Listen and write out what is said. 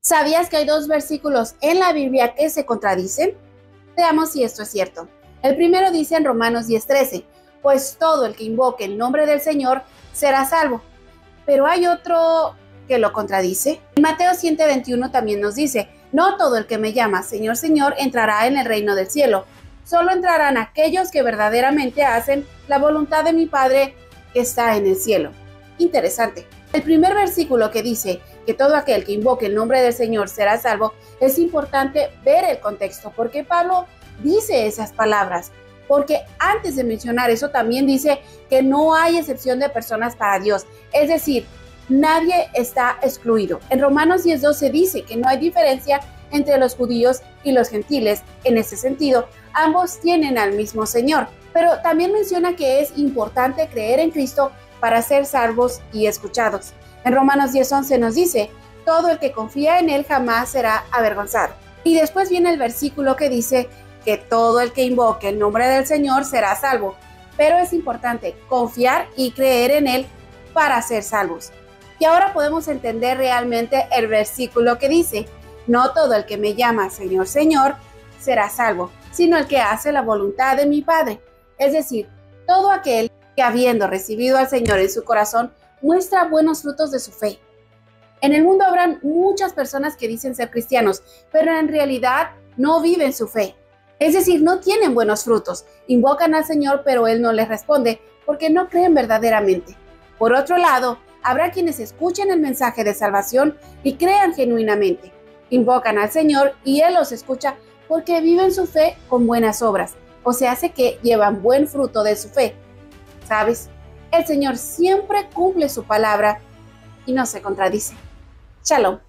¿Sabías que hay dos versículos en la Biblia que se contradicen? Veamos si esto es cierto. El primero dice en Romanos 10:13, pues todo el que invoque el nombre del Señor será salvo. Pero hay otro que lo contradice. En Mateo 7:21 también nos dice, no todo el que me llama Señor, Señor entrará en el reino del cielo. Solo entrarán aquellos que verdaderamente hacen la voluntad de mi Padre que está en el cielo. Interesante. El primer versículo que dice que todo aquel que invoque el nombre del Señor será salvo, es importante ver el contexto, porque Pablo dice esas palabras, porque antes de mencionar eso también dice que no hay excepción de personas para Dios, es decir, nadie está excluido. En Romanos 10:12 dice que no hay diferencia entre los judíos y los gentiles. En ese sentido, ambos tienen al mismo Señor, pero también menciona que es importante creer en Cristo para ser salvos y escuchados. En Romanos 10:11 nos dice, todo el que confía en Él jamás será avergonzado. Y después viene el versículo que dice que todo el que invoque el nombre del Señor será salvo. Pero es importante confiar y creer en Él para ser salvos. Y ahora podemos entender realmente el versículo que dice, no todo el que me llama Señor, Señor será salvo, sino el que hace la voluntad de mi Padre. Es decir, todo aquel que habiendo recibido al Señor en su corazón, muestra buenos frutos de su fe. En el mundo habrán muchas personas que dicen ser cristianos, pero en realidad no viven su fe. Es decir, no tienen buenos frutos. Invocan al Señor, pero Él no les responde porque no creen verdaderamente. Por otro lado, habrá quienes escuchen el mensaje de salvación y crean genuinamente. Invocan al Señor y Él los escucha porque viven su fe con buenas obras, o se hace que llevan buen fruto de su fe. ¿Sabes? El Señor siempre cumple su palabra y no se contradice. Shalom.